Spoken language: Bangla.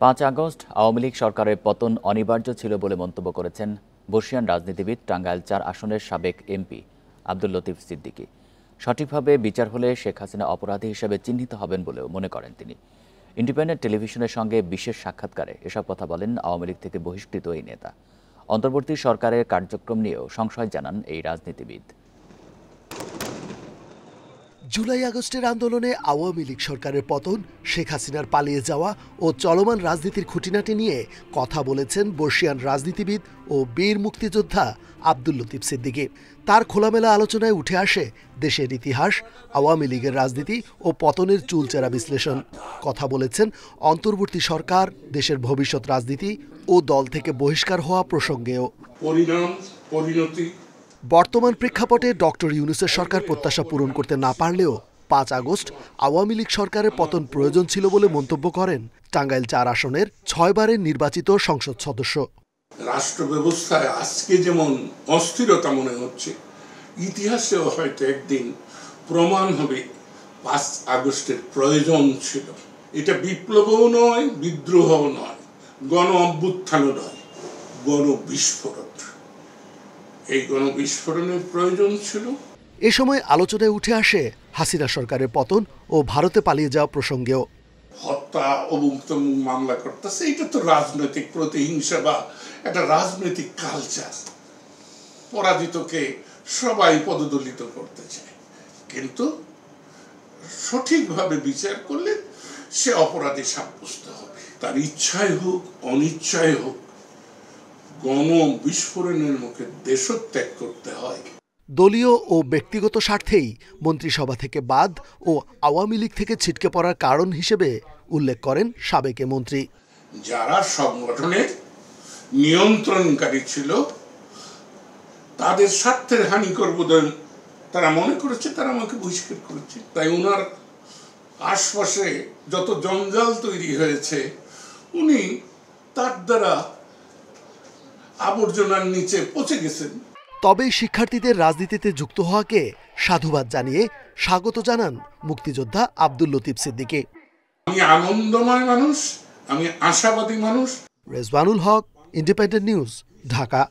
৫ আগস্ট আওয়ামী লীগ সরকারের পতন অনিবার্য ছিল বলে মন্তব্য করেছেন বর্ষিয়ান রাজনীতিবিদ টাঙ্গাইল ৪ আসনের সাবেক এমপি আব্দুল লতিফ সিদ্দিকী। সঠিকভাবে বিচার হলে শেখ হাসিনা অপরাধী হিসেবে চিহ্নিত হবেন বলেও মনে করেন তিনি। ইন্ডিপেন্ডেন্ট টেলিভিশনের সঙ্গে বিশেষ সাক্ষাৎকারে এসব কথা বলেন আওয়ামী লীগ থেকে বহিষ্কৃত এই নেতা। অন্তর্বর্তী সরকারের কার্যক্রম নিয়েও সংশয় জানান এই রাজনীতিবিদ। জুলাই আগস্টের আন্দোলনে আওয়ামী লীগ সরকারের পতন, শেখ হাসিনার পালিয়ে যাওয়া ও চলমান রাজনীতির খুঁটিনাটি নিয়ে কথা বলেছেন বর্ষিয়ান রাজনীতিবিদ ও বীর মুক্তিযোদ্ধা আব্দুল লতিফ সিদ্দিকী। তার খোলামেলা আলোচনায় উঠে আসে দেশের ইতিহাস, আওয়ামী লীগের রাজনীতি ও পতনের চুলচেরা বিশ্লেষণ। কথা বলেছেন অন্তর্বর্তী সরকার, দেশের ভবিষ্যৎ রাজনীতি ও দল থেকে বহিষ্কার হওয়া প্রসঙ্গেও। পরিণতি বর্তমান প্রেক্ষাপটে ডক্টর ইউনূসের সরকার প্রত্যাশা পূরণ করতে না পারলেও ৫ আগস্ট আওয়ামী লীগ সরকারের পতন প্রয়োজন ছিল বলে মন্তব্য করেন টাঙ্গাইল ৪ আসনের ৬ বারের নির্বাচিত সংসদ সদস্য। রাষ্ট্র ব্যবস্থায় আজকে যেমন অস্থিরতা মনে হচ্ছে, ইতিহাসেও হয়তো একদিন প্রমাণ হবে ৫ আগস্টের প্রয়োজন ছিল। এটা বিপ্লবও নয়, বিদ্রোহও নয়, গণ অভ্যুত্থানও নয়, গণবিস্ফোরণ। এই গণবিস্ফোরণের প্রয়োজন ছিল। এ সময় আলোচনায় উঠে আসে হাসিনা সরকারের পতন ও ভারতে পালিয়ে যাওয়া প্রসঙ্গেও। হত্যা, অমুক-তমুক মামলা করতেছে, এটা তো রাজনৈতিক প্রতিহিংসা বা একটা রাজনৈতিক কালচার। পরাজিতকে সবাই পদদলিত করতে চায়, কিন্তু সঠিকভাবে বিচার করলে সে অপরাধী সাব্যস্ত হবে। তার ইচ্ছায় হোক অনিচ্ছায় হোক, গণবিস্ফোরণের মুখে দেশত্যাগ করতে হয়। দলীয় ও ব্যক্তিগত স্বার্থেই মন্ত্রিসভা থেকে বাদ ও আওয়ামী লীগ থেকে ছিটকে পড়ার কারণ হিসেবে উল্লেখ করেন সাবেক মন্ত্রী। যারা সংগঠনের নিয়ন্ত্রণকারী ছিল, তাদের স্বার্থের হানি করবো তারা মনে করেছে, তারা আমাকে বহিষ্কার করেছে। তাই ওনার আশপাশে যত জঞ্জাল তৈরি হয়েছে, উনি তার দ্বারা আবর্জনার নিচে পচে গেছেন। তবে শিক্ষার্থীদের রাজনীতিতে যুক্ত হওয়াকে সাধুবাদ জানিয়ে স্বাগত জানান মুক্তিযোদ্ধা আব্দুল লতিফ সিদ্দিকী। আমি আনন্দময় মানুষ, আমি আশাবাদী মানুষ। রেজওয়ানুল হক, ইন্ডিপেন্ডেন্ট নিউজ, ঢাকা।